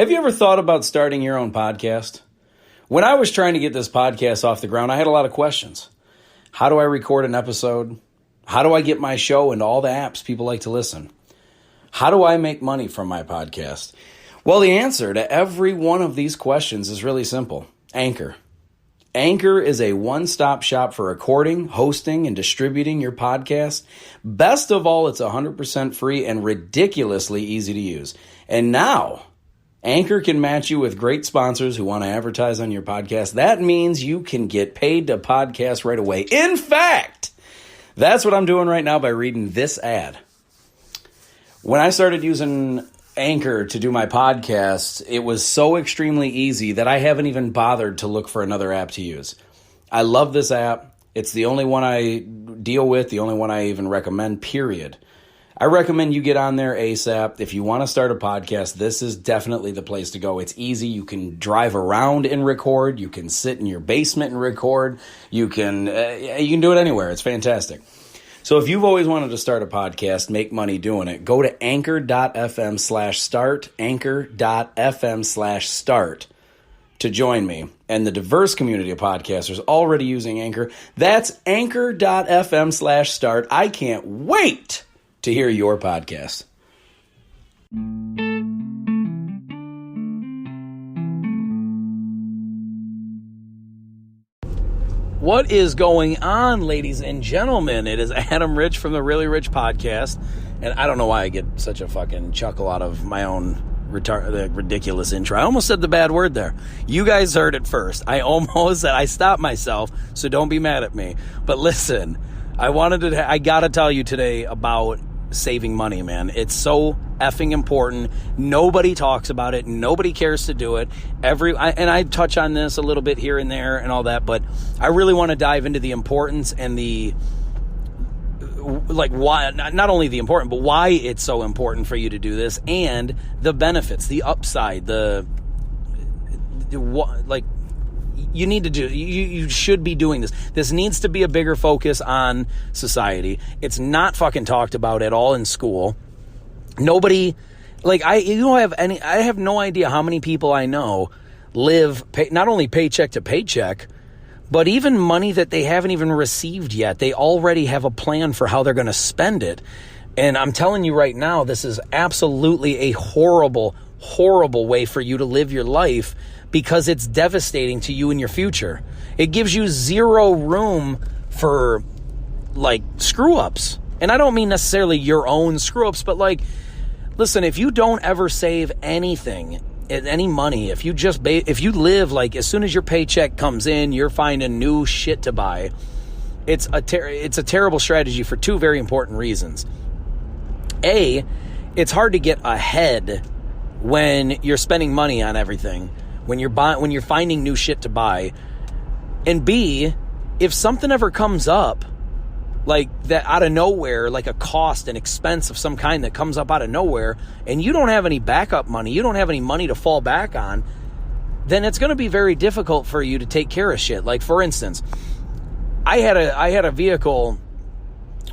Have you ever thought about starting your own podcast? When I was trying to get this podcast off the ground, I had a lot of questions. How do I record an episode? How do I get my show into all the apps people like to listen? How do I make money from my podcast? Well, the answer to every one of these questions is really simple. Anchor. Anchor is a one-stop shop for recording, hosting, and distributing your podcast. Best of all, it's 100% free and ridiculously easy to use. And now, Anchor can match you with great sponsors who want to advertise on your podcast. That means you can get paid to podcast right away. In fact, that's what I'm doing right now by reading this ad. When I started using Anchor to do my podcast, it was so extremely easy that I haven't even bothered to look for another app to use. I love this app. It's the only one I deal with, the only one I even recommend, period. I recommend you get on there ASAP. If you want to start a podcast, this is definitely the place to go. It's easy. You can drive around and record. You can sit in your basement and record. You can do it anywhere. It's fantastic. So if you've always wanted to start a podcast, make money doing it, go to anchor.fm/start, anchor.fm/start to join me and the diverse community of podcasters already using Anchor. That's anchor.fm/start. I can't wait to hear your podcast. What is going on, ladies and gentlemen? It is Adam Rich from the Really Rich Podcast, and I don't know why I get such a fucking chuckle out of my own ridiculous intro. I almost said the bad word there. You guys heard it first. I stopped myself, so don't be mad at me. But listen, I gotta tell you today about saving money, man. It's so effing important. Nobody talks about it. Nobody cares to do it. And I touch on this a little bit here and there and all that, but I really want to dive into the importance and why, not only the important, but why it's so important for you to do this and the benefits, the upside, you need to do, you should be doing this. This needs to be a bigger focus on society. It's not fucking talked about at all in school. Nobody, I have no idea how many people I know live not only paycheck to paycheck, but even money that they haven't even received yet. They already have a plan for how they're going to spend it. And I'm telling you right now, this is absolutely a horrible, horrible way for you to live your life, because it's devastating to you in your future. It gives you zero room for screw ups. And I don't mean necessarily your own screw ups, but listen, if you don't ever save anything, any money, if you live as soon as your paycheck comes in, you're finding new shit to buy, it's a terrible strategy for two very important reasons. A, it's hard to get ahead when you're spending money on everything, when you're finding new shit to buy. And B, if something ever comes up like that out of nowhere, like a cost, an expense of some kind that comes up out of nowhere, and you don't have any backup money, you don't have any money to fall back on, then it's going to be very difficult for you to take care of shit. Like, for instance, I had a vehicle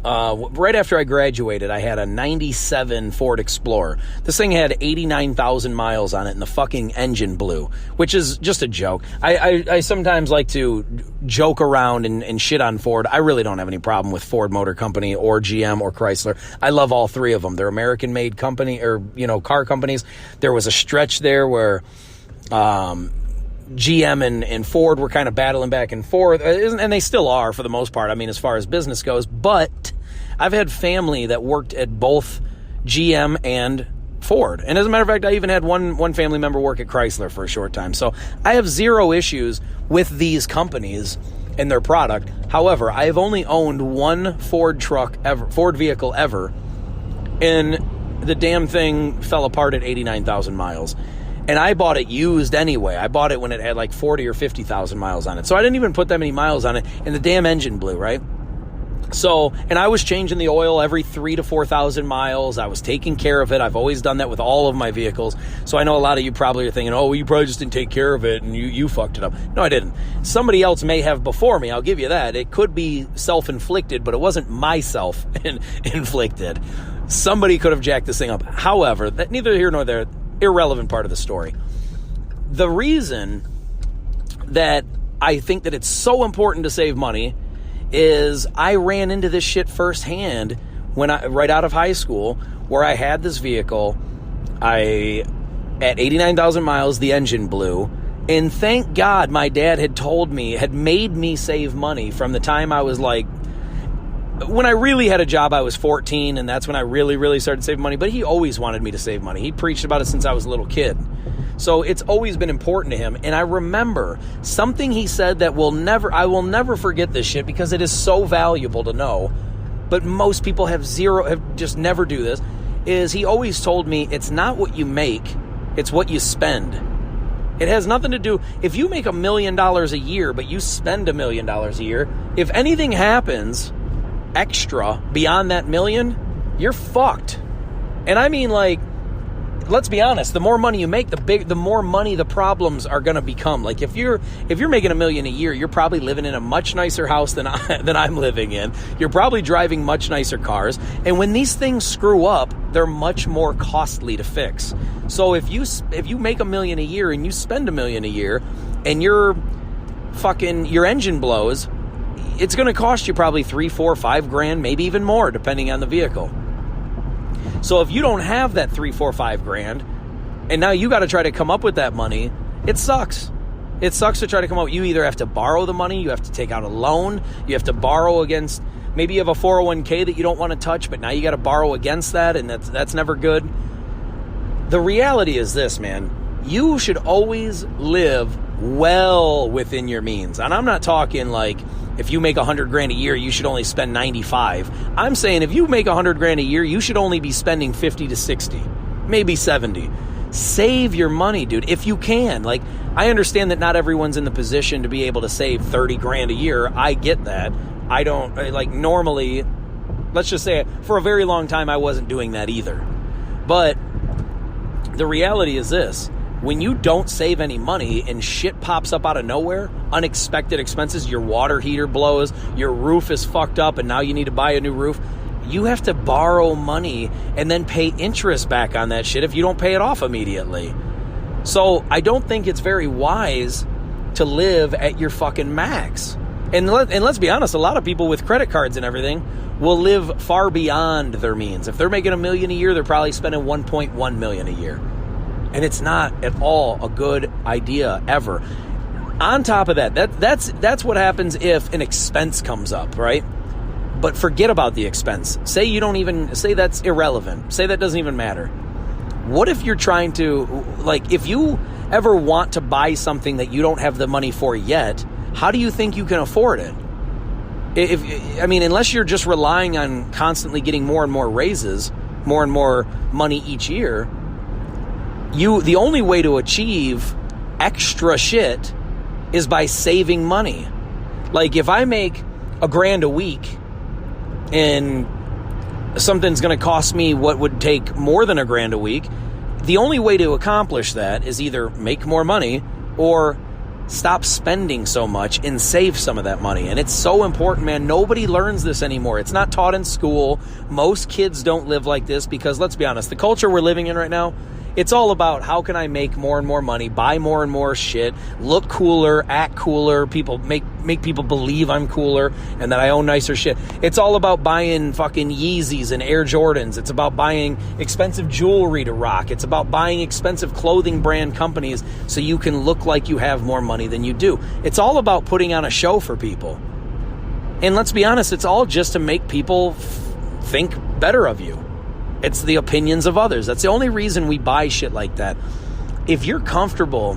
right after I graduated. I had a 97 Ford Explorer. This thing had 89,000 miles on it, and the fucking engine blew, which is just a joke. I sometimes like to joke around and shit on Ford. I really don't have any problem with Ford Motor Company or GM or Chrysler. I love all three of them. They're American-made company, or car companies. There was a stretch there where GM and Ford were kind of battling back and forth, and they still are for the most part, as far as business goes. But I've had family that worked at both GM and Ford. And as a matter of fact, I even had one family member work at Chrysler for a short time. So I have zero issues with these companies and their product. However, I have only owned one Ford vehicle ever, and the damn thing fell apart at 89,000 miles. And I bought it used anyway. I bought it when it had 40 or 50,000 miles on it. So I didn't even put that many miles on it, and the damn engine blew, right? So, and I was changing the oil every 3,000 to 4,000 miles. I was taking care of it. I've always done that with all of my vehicles. So I know a lot of you probably are thinking, oh, you probably just didn't take care of it and you fucked it up. No, I didn't. Somebody else may have before me. I'll give you that. It could be self-inflicted, but it wasn't myself inflicted. Somebody could have jacked this thing up. However, neither here nor there. irrelevant part of the story. The reason that I think that it's so important to save money is I ran into this shit firsthand right out of high school, where I had this vehicle. At 89,000 miles, the engine blew. And thank God my dad had made me save money from the time I was like, when I really had a job, I was 14, and that's when I really, really started saving money. But he always wanted me to save money. He preached about it since I was a little kid. So it's always been important to him. And I remember something he said that I will never forget this shit, because it is so valuable to know. But most people have just never do this, is he always told me, it's not what you make, it's what you spend. It has nothing to do, if you make $1 million a year, but you spend $1 million a year, if anything happens extra beyond that million, you're fucked. And I mean, like, let's be honest, the more money you make, the more money the problems are going to become. Like, if you're making $1 million a year, you're probably living in a much nicer house than I'm living in. You're probably driving much nicer cars. And when these things screw up, they're much more costly to fix. So if you make $1 million a year and you spend $1 million a year, and your engine blows, it's going to cost you probably $3, $4, $5 grand, maybe even more, depending on the vehicle. So if you don't have that $3, $4, $5 grand, and now you got to try to come up with that money, it sucks. It sucks to try to come up. You either have to borrow the money, you have to take out a loan, you have to borrow against, maybe you have a 401k that you don't want to touch, but now you got to borrow against that, and that's never good. The reality is this, man. You should always live well within your means. And I'm not talking like, if you make 100 grand a year, you should only spend 95. I'm saying if you make 100 grand a year, you should only be spending 50 to 60, maybe 70. Save your money, dude, if you can. Like, I understand that not everyone's in the position to be able to save 30 grand a year. I get that. I don't, like, normally, let's just say for a very long time, I wasn't doing that either. But the reality is this. When you don't save any money and shit pops up out of nowhere, unexpected expenses, your water heater blows, your roof is fucked up, and now you need to buy a new roof, you have to borrow money and then pay interest back on that shit if you don't pay it off immediately. So I don't think it's very wise to live at your fucking max. And let's be honest, a lot of people with credit cards and everything will live far beyond their means. If they're making $1 million a year, they're probably spending $1.1 million a year. And it's not at all a good idea ever. On top of that's what happens if an expense comes up, right? But forget about the expense. Say that's irrelevant. Say that doesn't even matter. What if you're trying to, like, if you ever want to buy something that you don't have the money for yet, how do you think you can afford it? Unless you're just relying on constantly getting more and more raises, more and more money each year, the only way to achieve extra shit is by saving money. Like, if I make $1,000 a week and something's going to cost me what would take more than $1,000 a week, the only way to accomplish that is either make more money or stop spending so much and save some of that money. And it's so important, man. Nobody learns this anymore. It's not taught in school. Most kids don't live like this because, let's be honest, the culture we're living in right now, it's all about how can I make more and more money, buy more and more shit, look cooler, act cooler, people make people believe I'm cooler and that I own nicer shit. It's all about buying fucking Yeezys and Air Jordans. It's about buying expensive jewelry to rock. It's about buying expensive clothing brand companies so you can look like you have more money than you do. It's all about putting on a show for people. And let's be honest, it's all just to make people think better of you. It's the opinions of others. That's the only reason we buy shit like that. If you're comfortable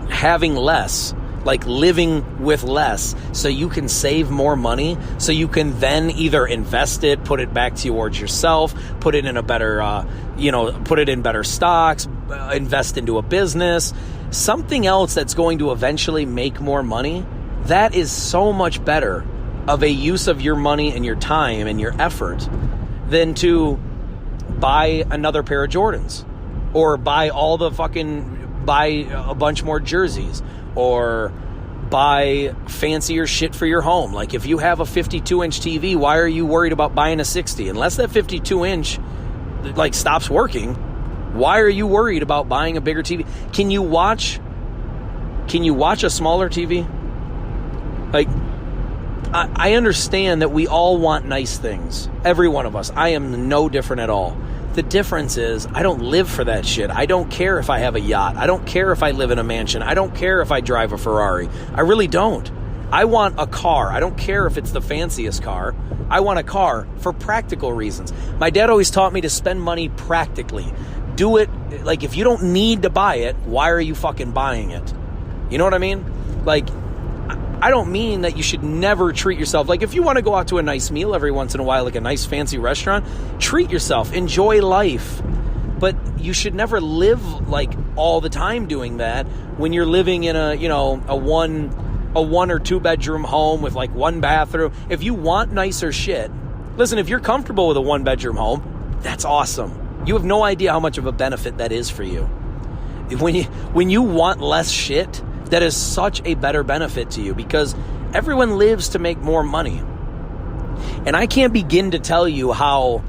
having less, like living with less, so you can save more money, so you can then either invest it, put it back towards yourself, put it in a better, put it in better stocks, invest into a business, something else that's going to eventually make more money, that is so much better of a use of your money and your time and your effort than to buy another pair of Jordans or buy a bunch more jerseys or buy fancier shit for your home. Like, if you have a 52-inch TV, why are you worried about buying a 60? Unless that 52-inch like stops working, Why are you worried about buying a bigger TV? Can you watch a smaller TV? Like, I understand that we all want nice things. Every one of us. I am no different at all. The difference is I don't live for that shit. I don't care if I have a yacht. I don't care if I live in a mansion. I don't care if I drive a Ferrari. I really don't. I want a car. I don't care if it's the fanciest car. I want a car for practical reasons. My dad always taught me to spend money practically. Do it, like, if you don't need to buy it, why are you fucking buying it? You know what I mean? Like, I don't mean that you should never treat yourself. Like, if you want to go out to a nice meal every once in a while, like a nice fancy restaurant, treat yourself, enjoy life. But you should never live like all the time doing that when you're living in a one or two bedroom home with like one bathroom. If you want nicer shit, listen, if you're comfortable with a one bedroom home, that's awesome. You have no idea how much of a benefit that is for you. When you want less shit, that is such a better benefit to you, because everyone lives to make more money. And I can't begin to tell you how,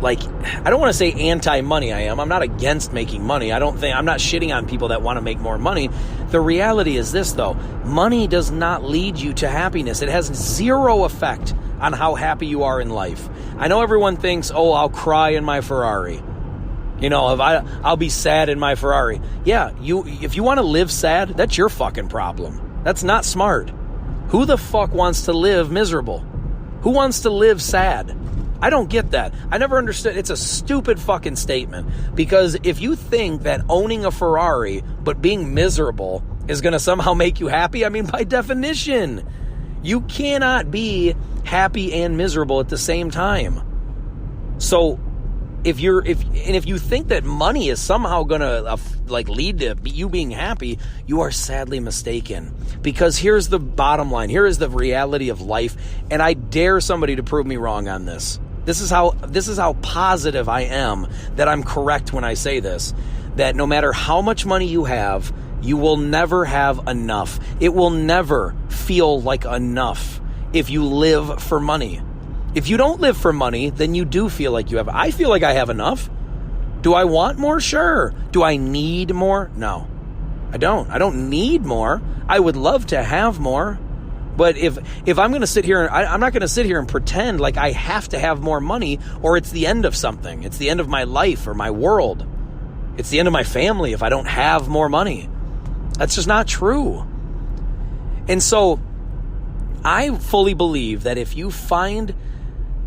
like, I don't want to say anti-money I am. I'm not against making money. I'm not shitting on people that want to make more money. The reality is this, though. Money does not lead you to happiness. It has zero effect on how happy you are in life. I know everyone thinks, oh, I'll cry in my Ferrari. You know, I'll be sad in my Ferrari. Yeah, if you want to live sad, that's your fucking problem. That's not smart. Who the fuck wants to live miserable? Who wants to live sad? I don't get that. I never understood. It's a stupid fucking statement, because if you think that owning a Ferrari but being miserable is going to somehow make you happy, I mean, by definition, you cannot be happy and miserable at the same time. So if you think that money is somehow going to lead to you being happy, you are sadly mistaken. Because here's the bottom line. Here is the reality of life, and I dare somebody to prove me wrong on this. This is how positive I am that I'm correct when I say this. That no matter how much money you have, you will never have enough. It will never feel like enough if you live for money. If you don't live for money, then you do feel like you have. I feel like I have enough. Do I want more? Sure. Do I need more? No, I don't. I don't need more. I would love to have more. But if I'm going to sit here, I'm not going to sit here and pretend like I have to have more money, or it's the end of something. It's the end of my life or my world. It's the end of my family if I don't have more money. That's just not true. And so I fully believe that if you find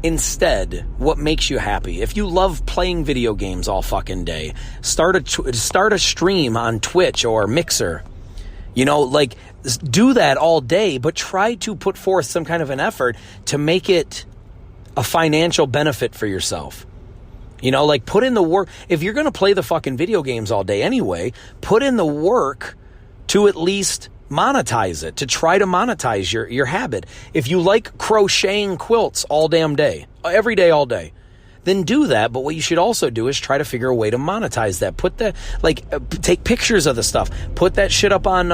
instead what makes you happy, if you love playing video games all fucking day, start a stream on Twitch or Mixer. You know, like, do that all day, but try to put forth some kind of an effort to make it a financial benefit for yourself. You know, like, put in the work. If you're going to play the fucking video games all day anyway, put in the work to at least monetize it, to try to monetize your habit. If you like crocheting quilts all damn day, every day, all day, then do that. But what you should also do is try to figure a way to monetize that. Put the, take pictures of the stuff. Put that shit up on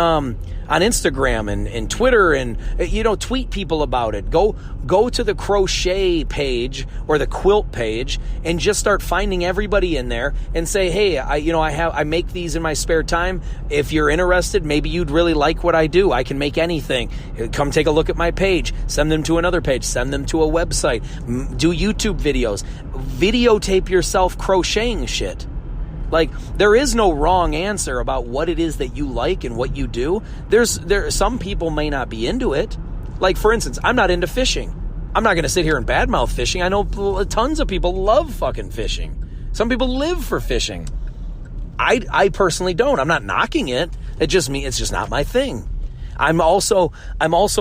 Instagram and Twitter, and, tweet people about it. Go to the crochet page or the quilt page and just start finding everybody in there and say, hey, I make these in my spare time. If you're interested, maybe you'd really like what I do. I can make anything. Come take a look at my page. Send them to another page. Send them to a website. Do YouTube videos. Videotape yourself crocheting shit. Like, there is no wrong answer about what it is that you like and what you do. Some people may not be into it. Like, for instance, I'm not into fishing. I'm not going to sit here and badmouth fishing. I know tons of people love fucking fishing. Some people live for fishing. I personally don't. I'm not knocking it. It's just not my thing. I'm also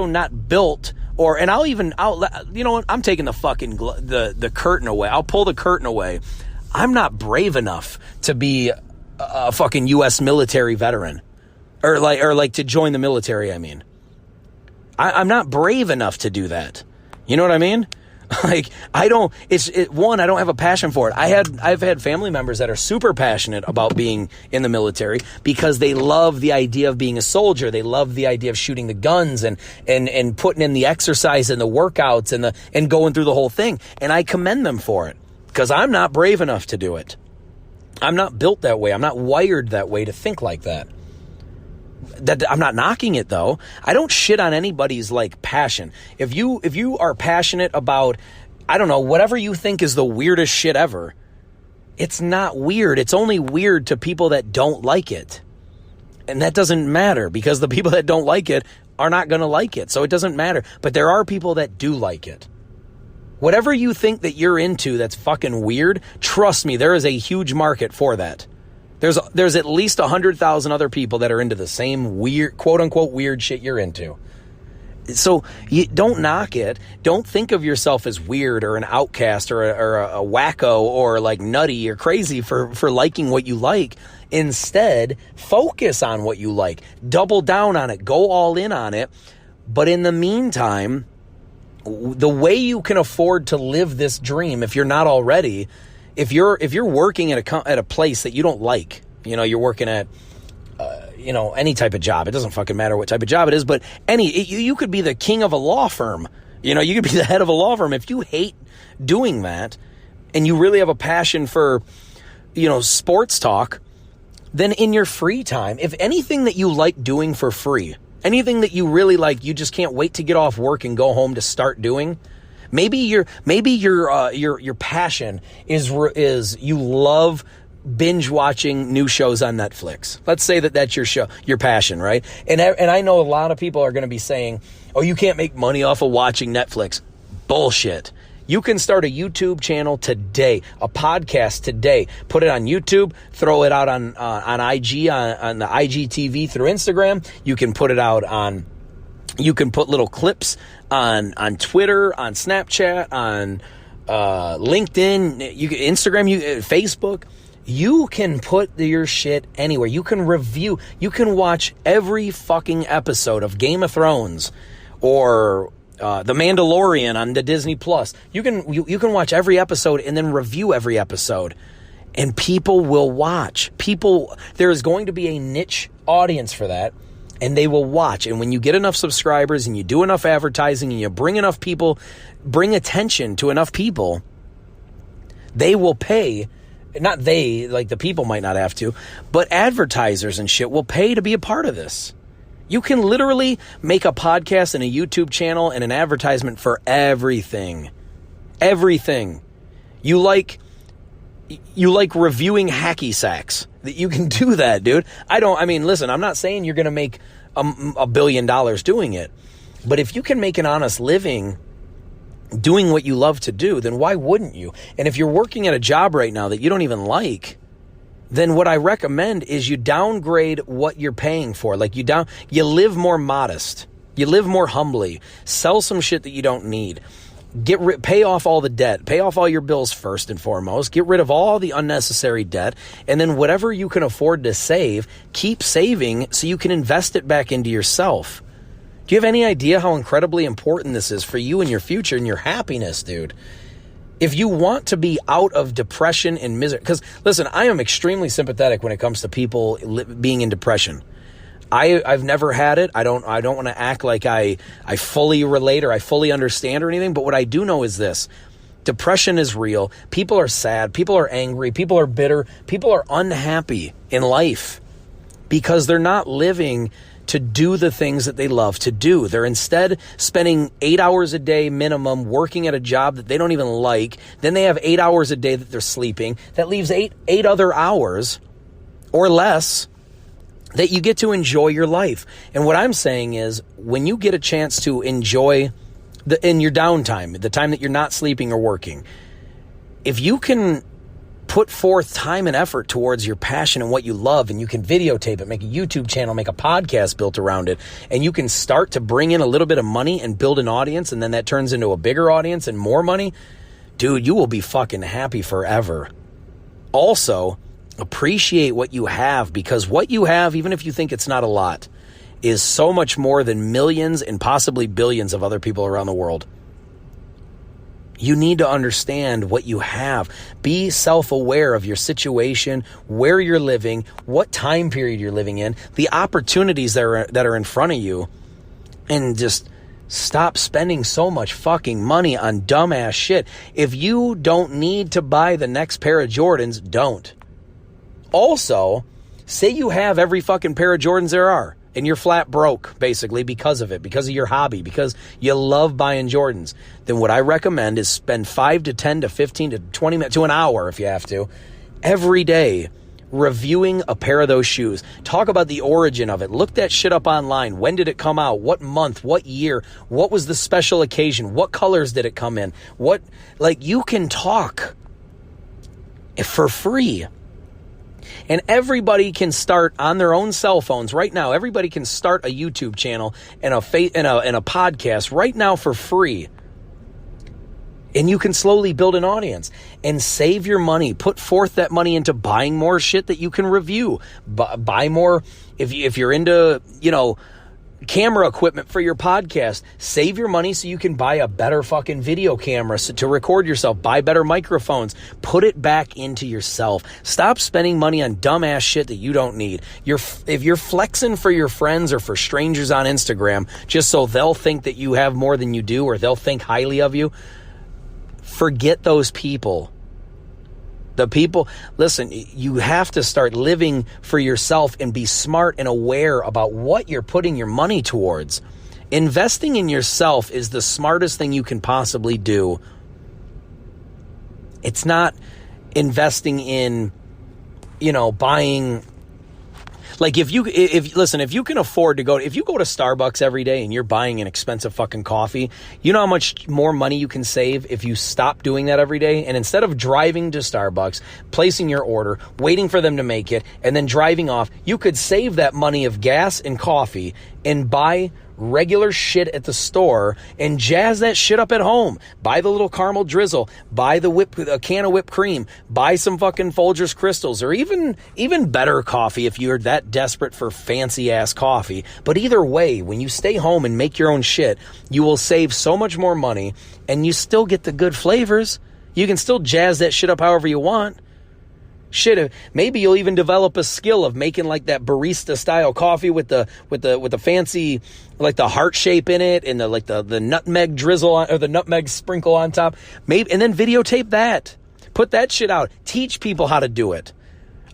not built, I'm taking the fucking the curtain away. I'll pull the curtain away. I'm not brave enough to be a fucking U.S. military veteran, or to join the military. I mean, I'm not brave enough to do that. You know what I mean? Like, I don't have a passion for it. I've had family members that are super passionate about being in the military because they love the idea of being a soldier. They love the idea of shooting the guns and putting in the exercise and the workouts and going through the whole thing. And I commend them for it, because I'm not brave enough to do it. I'm not built that way. I'm not wired that way to think like that. I'm not knocking it though. I don't shit on anybody's like passion. If you are passionate about, I don't know, whatever you think is the weirdest shit ever, it's not weird. It's only weird to people that don't like it. And that doesn't matter because the people that don't like it are not going to like it. So it doesn't matter. But there are people that do like it. Whatever you think that you're into that's fucking weird, trust me, there is a huge market for that. There's at least 100,000 other people that are into the same weird, quote unquote, weird shit you're into. So you don't knock it. Don't think of yourself as weird or an outcast or a wacko or like nutty or crazy for liking what you like. Instead, focus on what you like. Double down on it. Go all in on it. But in the meantime, the way you can afford to live this dream, if you're not already, if you're working at a place that you don't like, you're working at any type of job. It doesn't fucking matter what type of job it is, but you could be the king of a law firm. You could be the head of a law firm. If you hate doing that and you really have a passion for, sports talk, then in your free time, if anything that you like doing for free, anything that you really like, you just can't wait to get off work and go home to start doing. Maybe your passion is you love binge watching new shows on Netflix. Let's say that's your passion, right? And I know a lot of people are going to be saying, "Oh, you can't make money off of watching Netflix." Bullshit. You can start a YouTube channel today, a podcast today, put it on YouTube, throw it out on IG, on the IGTV through Instagram. You can put it out you can put little clips on Twitter, on Snapchat, on LinkedIn, Instagram, Facebook. You can put your shit anywhere. You can review. You can watch every fucking episode of Game of Thrones or The Mandalorian on the Disney Plus. You can watch every episode and then review every episode. And people will watch. There is going to be a niche audience for that. And they will watch. And when you get enough subscribers and you do enough advertising and you bring attention to enough people, they will pay. Not they, like the people might not have to, but advertisers and shit will pay to be a part of this. You can literally make a podcast and a YouTube channel and an advertisement for everything. Everything. You like reviewing hacky sacks. You can do that, dude. Listen, I'm not saying you're going to make $1 billion doing it. But if you can make an honest living doing what you love to do, then why wouldn't you? And if you're working at a job right now that you don't even like, then what I recommend is you downgrade what you're paying for. Like you live more modest. You live more humbly. Sell some shit that you don't need. Pay off all the debt. Pay off all your bills first and foremost. Get rid of all the unnecessary debt. And then whatever you can afford to save, keep saving so you can invest it back into yourself. Do you have any idea how incredibly important this is for you and your future and your happiness, dude? If you want to be out of depression and misery, because listen, I am extremely sympathetic when it comes to people being in depression. I've never had it. I don't want to act like I fully relate or I fully understand or anything. But what I do know is this: depression is real. People are sad. People are angry. People are bitter. People are unhappy in life because they're not living to do the things that they love to do. They're instead spending 8 hours a day minimum working at a job that they don't even like. Then they have 8 hours a day that they're sleeping. That leaves eight other hours or less that you get to enjoy your life. And what I'm saying is, when you get a chance to enjoy in your downtime, the time that you're not sleeping or working, if you can put forth time and effort towards your passion and what you love, and you can videotape it, make a YouTube channel, make a podcast built around it, and you can start to bring in a little bit of money and build an audience, and then that turns into a bigger audience and more money, dude, you will be fucking happy forever. Also, appreciate what you have, because what you have, even if you think it's not a lot, is so much more than millions and possibly billions of other people around the world. You need to understand what you have. Be self-aware of your situation, where you're living, what time period you're living in, the opportunities that are in front of you, and just stop spending so much fucking money on dumbass shit. If you don't need to buy the next pair of Jordans, don't. Also, say you have every fucking pair of Jordans there are, and you're flat broke, basically, because of it, because of your hobby, because you love buying Jordans. Then what I recommend is spend 5 to 10 to 15 to 20 minutes to an hour, if you have to, every day reviewing a pair of those shoes. Talk about the origin of it. Look that shit up online. When did it come out? What month? What year? What was the special occasion? What colors did it come in? You can talk for free. And everybody can start on their own cell phones right now. Everybody can start a YouTube channel and a podcast right now for free. And you can slowly build an audience and save your money. Put forth that money into buying more shit that you can review. Buy more if you're into, camera equipment for your podcast. Save your money so you can buy a better fucking video camera to record yourself. Buy better microphones. Put it back into yourself. Stop spending money on dumbass shit that you don't need. If you're flexing for your friends or for strangers on Instagram just so they'll think that you have more than you do or they'll think highly of you, forget those people. Listen, you have to start living for yourself and be smart and aware about what you're putting your money towards. Investing in yourself is the smartest thing you can possibly do. It's not investing in, buying. Like if you can afford to if you go to Starbucks every day and you're buying an expensive fucking coffee, you know how much more money you can save if you stop doing that every day? And instead of driving to Starbucks, placing your order, waiting for them to make it, and then driving off, you could save that money of gas and coffee and buy regular shit at the store and jazz that shit up at home. Buy the little caramel drizzle, buy a can of whipped cream, buy some fucking Folgers crystals, or even better coffee if you're that desperate for fancy ass coffee. But either way, when you stay home and make your own shit, you will save so much more money and you still get the good flavors. You can still jazz that shit up however you want. Shit, maybe you'll even develop a skill of making like that barista style coffee with the fancy, like the heart shape in it and the nutmeg drizzle or the nutmeg sprinkle on top. Maybe, and then videotape that. Put that shit out. Teach people how to do it.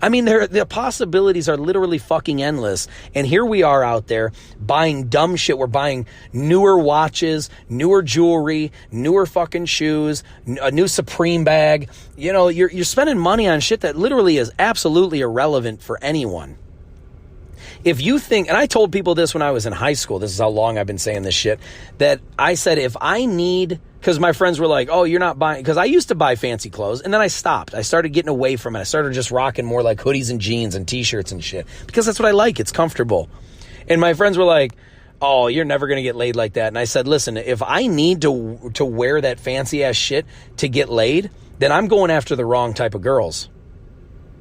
I mean, the possibilities are literally fucking endless. And here we are out there buying dumb shit. We're buying newer watches, newer jewelry, newer fucking shoes, a new Supreme bag. You're spending money on shit that literally is absolutely irrelevant for anyone. If you think, and I told people this when I was in high school, this is how long I've been saying this shit, that I said if I need, because my friends were like, oh, you're not buying, because I used to buy fancy clothes, and then I stopped. I started getting away from it. I started just rocking more like hoodies and jeans and t-shirts and shit, because that's what I like. It's comfortable. And my friends were like, oh, you're never going to get laid like that. And I said, listen, if I need to wear that fancy ass shit to get laid, then I'm going after the wrong type of girls.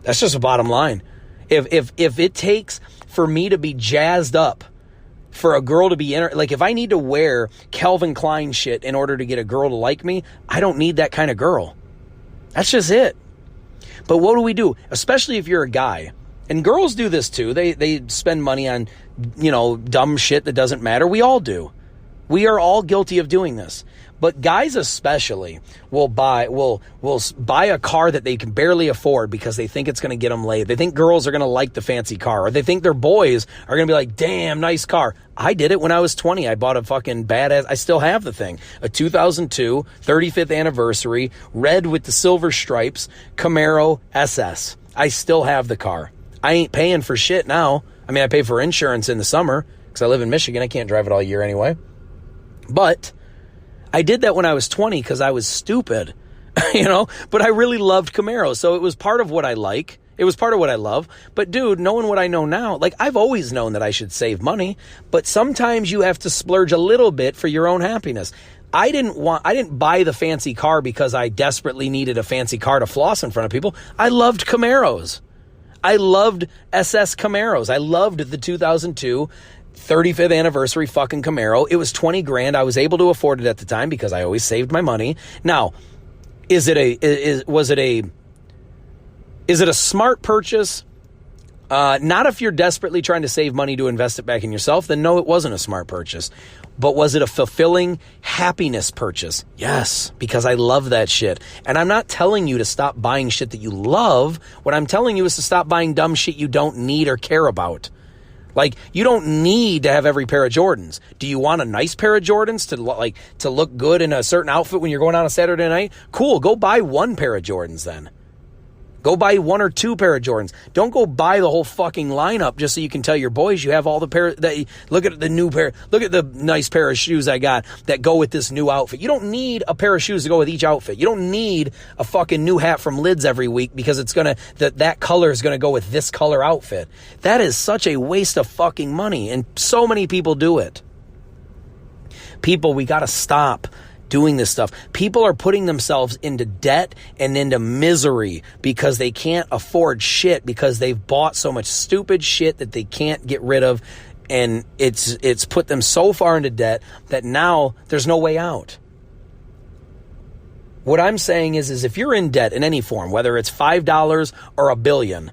That's just the bottom line. If it takes for me to be jazzed up for a girl to be like if I need to wear Calvin Klein shit in order to get a girl to like me, I don't need that kind of girl. That's just it. But what do we do? Especially if you're a guy. And girls do this too. They spend money on, dumb shit that doesn't matter. We all do. We are all guilty of doing this. But guys especially will buy a car that they can barely afford because they think it's going to get them laid. They think girls are going to like the fancy car, or they think their boys are going to be like, damn, nice car. I did it when I was 20. I bought a fucking badass, I still have the thing, a 2002 35th anniversary, red with the silver stripes, Camaro SS. I still have the car. I ain't paying for shit now. I mean, I pay for insurance in the summer because I live in Michigan. I can't drive it all year anyway. But I did that when I was 20 because I was stupid, but I really loved Camaros. So it was part of what I like. It was part of what I love. But dude, knowing what I know now, like I've always known that I should save money, but sometimes you have to splurge a little bit for your own happiness. I didn't buy the fancy car because I desperately needed a fancy car to floss in front of people. I loved Camaros. I loved SS Camaros. I loved the 2002 35th anniversary fucking Camaro. It was $20,000. I was able to afford it at the time because I always saved my money. Now, is it a smart purchase? Not if you're desperately trying to save money to invest it back in yourself, then no, it wasn't a smart purchase. But was it a fulfilling happiness purchase? Yes, because I love that shit. And I'm not telling you to stop buying shit that you love. What I'm telling you is to stop buying dumb shit you don't need or care about. Like, you don't need to have every pair of Jordans. Do you want a nice pair of Jordans to look good in a certain outfit when you're going out on a Saturday night? Cool, go buy one pair of Jordans then. Go buy one or two pair of Jordans. Don't go buy the whole fucking lineup just so you can tell your boys you have all the pair that look at the new pair, look at the nice pair of shoes I got that go with this new outfit. You don't need a pair of shoes to go with each outfit. You don't need a fucking new hat from Lids every week because it's gonna that color is gonna go with this color outfit. That is such a waste of fucking money, and so many people do it. People, we gotta stop doing this stuff. People are putting themselves into debt and into misery because they can't afford shit because they've bought so much stupid shit that they can't get rid of, and it's put them so far into debt that now there's no way out. What I'm saying is if you're in debt in any form, whether it's $5 or $1 billion,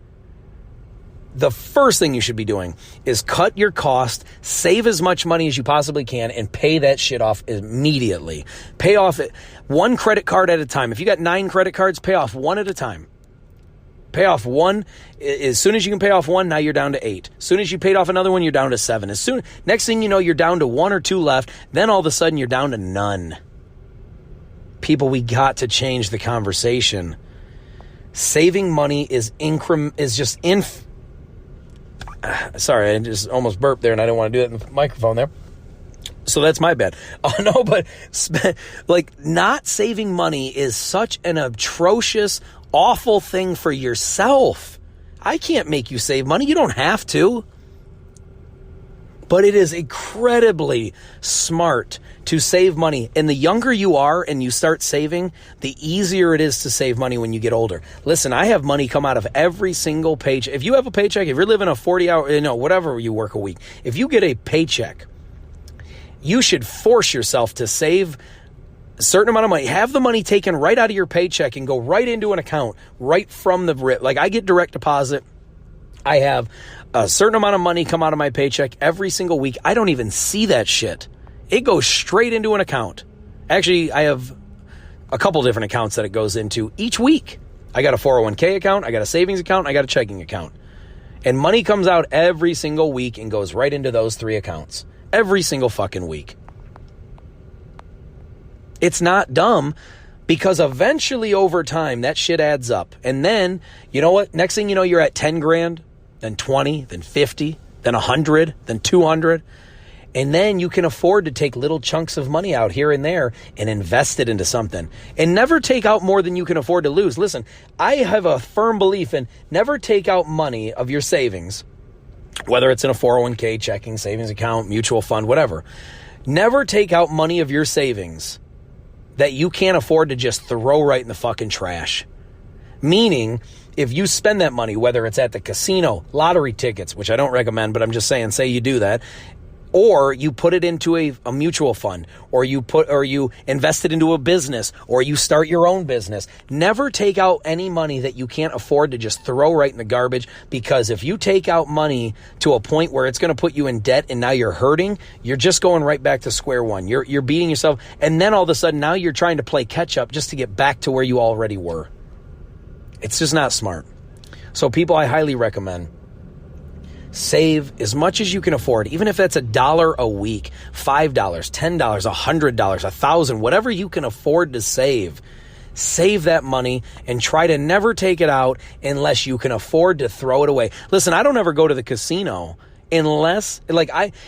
the first thing you should be doing is cut your cost, save as much money as you possibly can, and pay that shit off immediately. Pay off it one credit card at a time. If you got 9 credit cards, pay off one at a time. Pay off one. As soon as you can pay off one, now you're down to 8. As soon as you paid off another one, you're down to 7. Next thing you know, you're down to 1 or 2 left. Then all of a sudden, you're down to none. People, we got to change the conversation. Saving money is sorry, I just almost burped there and I didn't want to do it in the microphone there. So that's my bad. Oh no, but not saving money is such an atrocious, awful thing for yourself. I can't make you save money. You don't have to. But it is incredibly smart to save money. And the younger you are and you start saving, the easier it is to save money when you get older. Listen, I have money come out of every single paycheck. If you have a paycheck, if you're living a 40-hour, whatever you work a week, if you get a paycheck, you should force yourself to save a certain amount of money. Have the money taken right out of your paycheck and go right into an account, right from the rip. Like, I get direct deposit. I have a certain amount of money come out of my paycheck every single week. I don't even see that shit. It goes straight into an account. Actually, I have a couple different accounts that it goes into each week. I got a 401k account, I got a savings account, I got a checking account. And money comes out every single week and goes right into those 3 accounts. Every single fucking week. It's not dumb, because eventually over time that shit adds up. And then, you know what? Next thing you know, you're at 10 grand, then 20, then 50, then 100, then 200. And then you can afford to take little chunks of money out here and there and invest it into something. And never take out more than you can afford to lose. Listen, I have a firm belief in never take out money of your savings, whether it's in a 401k, checking, savings account, mutual fund, whatever. Never take out money of your savings that you can't afford to just throw right in the fucking trash. Meaning, if you spend that money, whether it's at the casino, lottery tickets, which I don't recommend, but I'm just saying, say you do that, or you put it into a mutual fund, or you invest it into a business, or you start your own business. Never take out any money that you can't afford to just throw right in the garbage, because if you take out money to a point where it's going to put you in debt and now you're hurting, you're just going right back to square one. You're beating yourself, and then all of a sudden now you're trying to play catch up just to get back to where you already were. It's just not smart. So people, I highly recommend save as much as you can afford, even if that's $1 a week, $5, $10, $100, $1,000, whatever you can afford to save. Save that money and try to never take it out unless you can afford to throw it away. Listen, I don't ever go to the casino unless,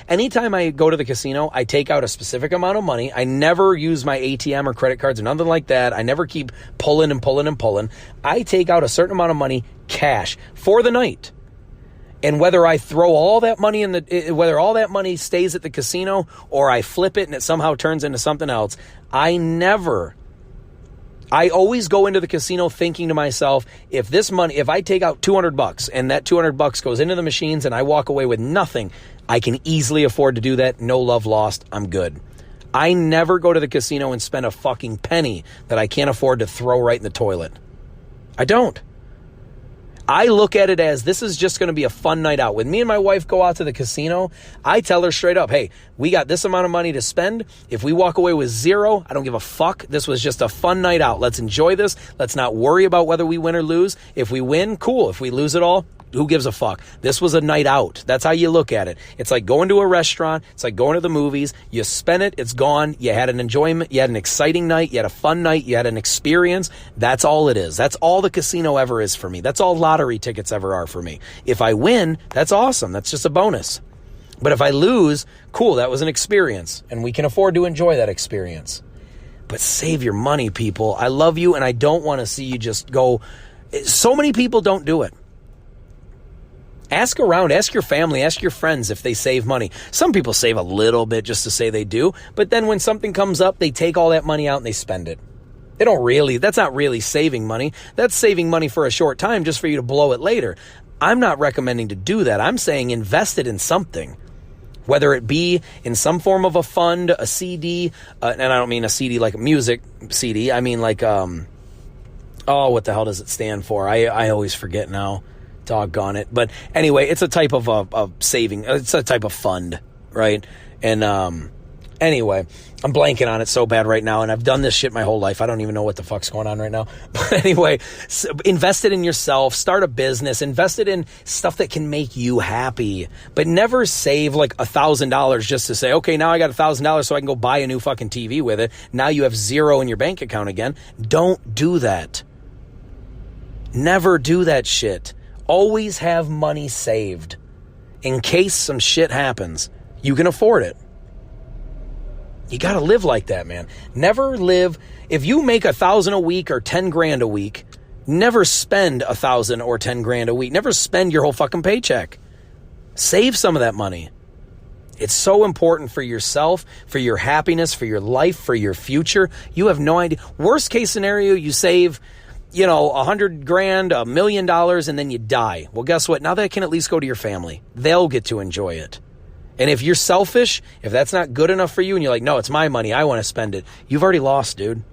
anytime I go to the casino, I take out a specific amount of money. I never use my ATM or credit cards or nothing like that. I never keep pulling and pulling and pulling. I take out a certain amount of money cash for the night. And whether I throw all that money whether all that money stays at the casino or I flip it and it somehow turns into something else, I always go into the casino thinking to myself, if I take out $200 and that $200 goes into the machines and I walk away with nothing, I can easily afford to do that. No love lost. I'm good. I never go to the casino and spend a fucking penny that I can't afford to throw right in the toilet. I don't. I look at it as this is just going to be a fun night out. When me and my wife go out to the casino, I tell her straight up, hey, we got this amount of money to spend. If we walk away with zero, I don't give a fuck. This was just a fun night out. Let's enjoy this. Let's not worry about whether we win or lose. If we win, cool. If we lose it all, who gives a fuck? This was a night out. That's how you look at it. It's like going to a restaurant. It's like going to the movies. You spent it. It's gone. You had an enjoyment. You had an exciting night. You had a fun night. You had an experience. That's all it is. That's all the casino ever is for me. That's all lottery tickets ever are for me. If I win, that's awesome. That's just a bonus. But if I lose, cool. That was an experience. And we can afford to enjoy that experience. But save your money, people. I love you, and I don't want to see you just go. So many people don't do it. Ask around, ask your family, ask your friends if they save money. Some people save a little bit just to say they do, but then when something comes up, they take all that money out and they spend it. They don't really, that's not really saving money. That's saving money for a short time just for you to blow it later. I'm not recommending to do that. I'm saying invest it in something. Whether it be in some form of a fund, a CD, and I don't mean a CD like a music CD. I mean like, what the hell does it stand for? I always forget now. Doggone it. But anyway, it's a type of saving. It's a type of fund, right? And anyway, I'm blanking on it so bad right now, and I've done this shit my whole life. I don't even know what the fuck's going on right now. But anyway, so invest it in yourself. Start a business. Invest it in stuff that can make you happy. But never save like $1,000 just to say, okay, now I got $1,000 so I can go buy a new fucking TV with it. Now you have zero in your bank account again. Don't do that. Never do that shit. Always have money saved in case some shit happens. You can afford it. You got to live like that, man. Never live. If you make $1,000 a week or 10 grand a week, never spend 1,000 or 10 grand a week. Never spend your whole fucking paycheck. Save some of that money. It's so important for yourself, for your happiness, for your life, for your future. You have no idea. Worst case scenario, you save, 100 grand, $1 million, and then you die. Well, guess what? Now that can at least go to your family. They'll get to enjoy it. And if you're selfish, if that's not good enough for you, and you're like, no, it's my money, I want to spend it, you've already lost, dude.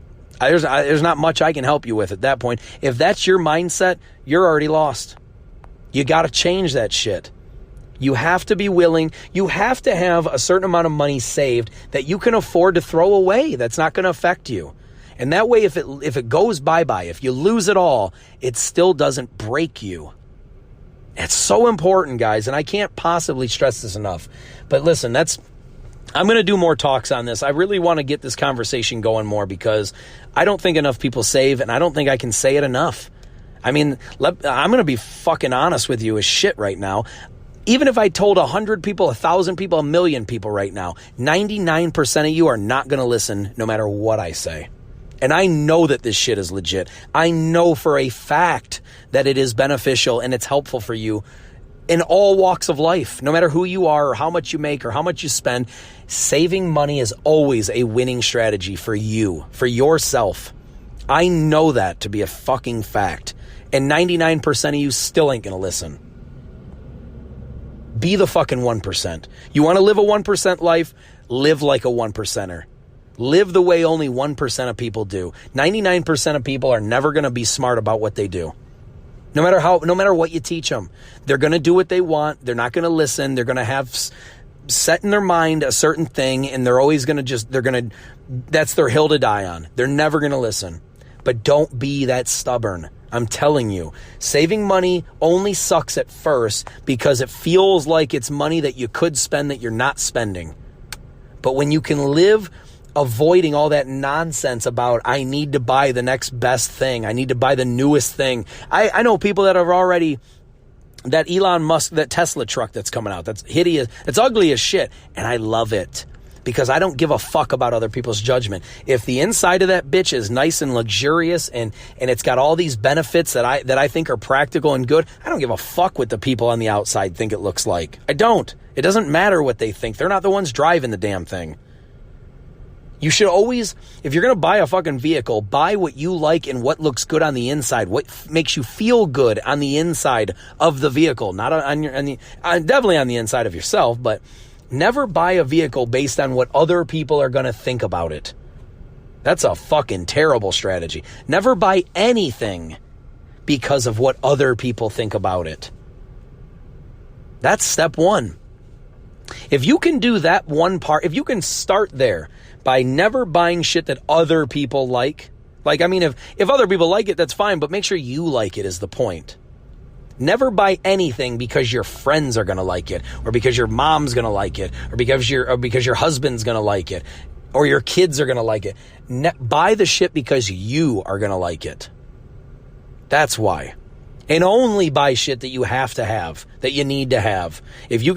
There's not much I can help you with at that point. If that's your mindset, you're already lost. You got to change that shit. You have to be willing. You have to have a certain amount of money saved that you can afford to throw away. That's not going to affect you. And that way, if it goes bye-bye, if you lose it all, it still doesn't break you. It's so important, guys, and I can't possibly stress this enough. But listen, I'm going to do more talks on this. I really want to get this conversation going more because I don't think enough people save, and I don't think I can say it enough. I mean, I'm going to be fucking honest with you as shit right now. Even if I told 100 people, 1,000 people, 1,000,000 people right now, 99% of you are not going to listen no matter what I say. And I know that this shit is legit. I know for a fact that it is beneficial and it's helpful for you in all walks of life. No matter who you are or how much you make or how much you spend, saving money is always a winning strategy for you, for yourself. I know that to be a fucking fact. And 99% of you still ain't going to listen. Be the fucking 1%. You want to live a 1% life? Live like a 1%er. Live the way only 1% of people do. 99% of people are never going to be smart about what they do. No matter what you teach them, they're going to do what they want. They're not going to listen. They're going to have set in their mind a certain thing, and they're always going to that's their hill to die on. They're never going to listen. But don't be that stubborn. I'm telling you, saving money only sucks at first because it feels like it's money that you could spend that you're not spending. But when you can live avoiding all that nonsense about I need to buy the next best thing, I need to buy the newest thing. I know people that are already, that Elon Musk, that Tesla truck that's coming out, that's hideous, it's ugly as shit, and I love it because I don't give a fuck about other people's judgment. If the inside of that bitch is nice and luxurious and it's got all these benefits that I think are practical and good, I don't give a fuck what the people on the outside think it looks like. I don't. It doesn't matter what they think. They're not the ones driving the damn thing. You should always, if you're going to buy a fucking vehicle, buy what you like and what looks good on the inside, what makes you feel good on the inside of the vehicle, not definitely on the inside of yourself, but never buy a vehicle based on what other people are going to think about it. That's a fucking terrible strategy. Never buy anything because of what other people think about it. That's step one. If you can do that one part, if you can start there by never buying shit that other people like, I mean, if other people like it, that's fine, but make sure you like it is the point. Never buy anything because your friends are going to like it, or because your mom's going to like it, or because your husband's going to like it, or your kids are going to like it. Buy the shit because you are going to like it. That's why. And only buy shit that you have to have, that you need to have. If you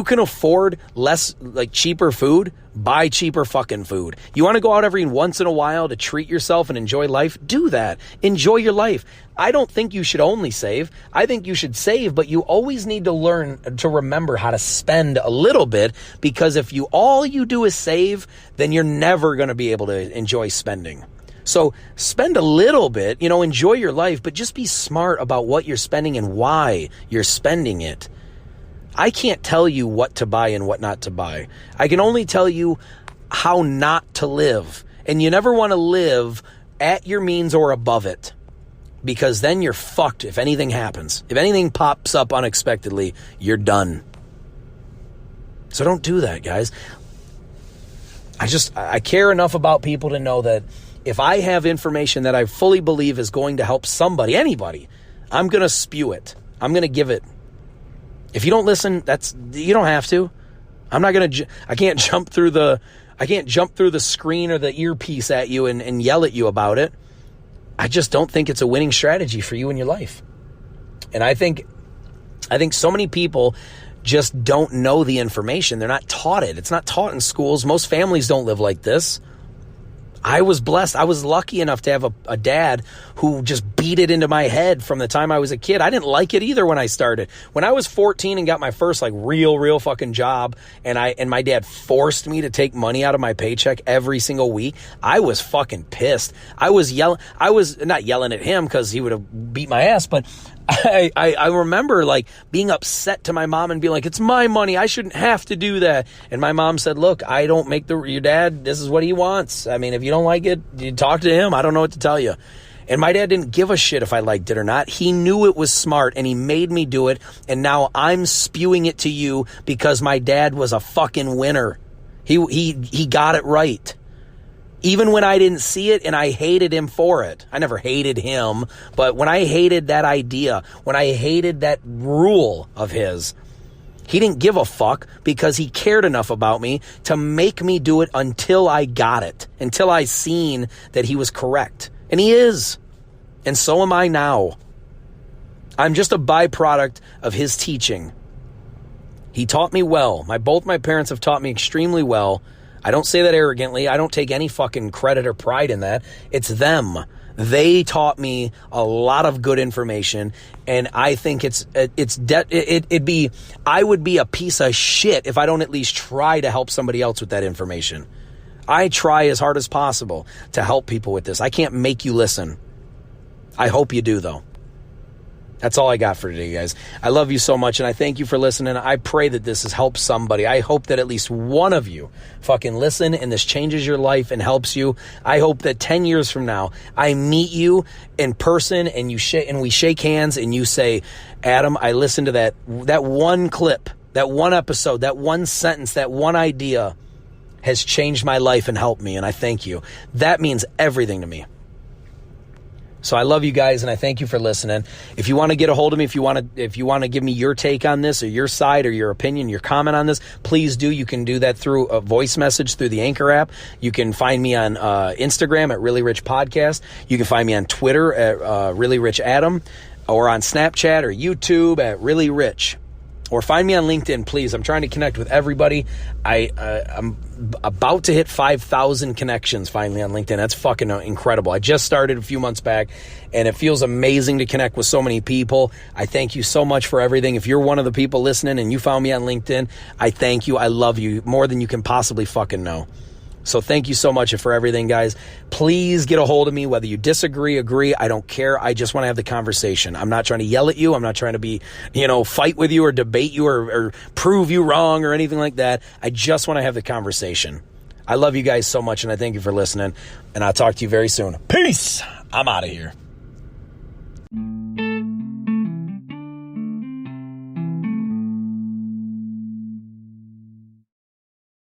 can afford less, like cheaper food, buy cheaper fucking food. You want to go out every once in a while to treat yourself and enjoy life? Do that. Enjoy your life. I don't think you should only save. I think you should save, but you always need to learn to remember how to spend a little bit, because if all you do is save, then you're never going to be able to enjoy spending. So spend a little bit, enjoy your life, but just be smart about what you're spending and why you're spending it. I can't tell you what to buy and what not to buy. I can only tell you how not to live. And you never want to live at your means or above it, because then you're fucked if anything happens. If anything pops up unexpectedly, you're done. So don't do that, guys. I care enough about people to know that if I have information that I fully believe is going to help somebody, anybody, I'm going to spew it. I'm going to give it. If you don't listen, you don't have to. I can't jump through the screen or the earpiece at you and yell at you about it. I just don't think it's a winning strategy for you in your life. And I think so many people just don't know the information. They're not taught it. It's not taught in schools. Most families don't live like this. I was blessed. I was lucky enough to have a dad who just beat it into my head from the time I was a kid. I didn't like it either when I started. When I was 14 and got my first real fucking job, and my dad forced me to take money out of my paycheck every single week, I was fucking pissed. I was not yelling at him because he would have beat my ass, but I remember being upset to my mom and being like, it's my money, I shouldn't have to do that. And my mom said, look, I don't make your dad, this is what he wants. I mean, if you don't like it, you talk to him. I don't know what to tell you. And my dad didn't give a shit if I liked it or not. He knew it was smart and he made me do it. And now I'm spewing it to you because my dad was a fucking winner. He got it right. Even when I didn't see it and I hated him for it. I never hated him, but when I hated that idea, when I hated that rule of his, he didn't give a fuck because he cared enough about me to make me do it until I got it, until I seen that he was correct. And he is. And so am I now. I'm just a byproduct of his teaching. He taught me well. Both my parents have taught me extremely well. I don't say that arrogantly. I don't take any fucking credit or pride in that. It's them. They taught me a lot of good information, and I think I would be a piece of shit if I don't at least try to help somebody else with that information. I try as hard as possible to help people with this. I can't make you listen. I hope you do, though. That's all I got for today, guys. I love you so much, and I thank you for listening. I pray that this has helped somebody. I hope that at least one of you fucking listen, and this changes your life and helps you. I hope that 10 years from now, I meet you in person, and we shake hands, and you say, Adam, I listened to that one clip, that one episode, that one sentence, that one idea has changed my life and helped me, and I thank you. That means everything to me. So I love you guys, and I thank you for listening. If you want to get a hold of me, if you want to give me your take on this, or your side, or your opinion, your comment on this, please do. You can do that through a voice message through the Anchor app. You can find me on Instagram at Really Rich Podcast. You can find me on Twitter at Really Rich Adam, or on Snapchat or YouTube at Really Rich. Or find me on LinkedIn, please. I'm trying to connect with everybody. I'm about to hit 5,000 connections finally on LinkedIn. That's fucking incredible. I just started a few months back, and it feels amazing to connect with so many people. I thank you so much for everything. If you're one of the people listening and you found me on LinkedIn, I thank you. I love you more than you can possibly fucking know. So thank you so much for everything, guys. Please get a hold of me, whether you disagree, agree. I don't care. I just want to have the conversation. I'm not trying to yell at you. I'm not trying to be, fight with you or debate you or prove you wrong or anything like that. I just want to have the conversation. I love you guys so much, and I thank you for listening, and I'll talk to you very soon. Peace. I'm out of here.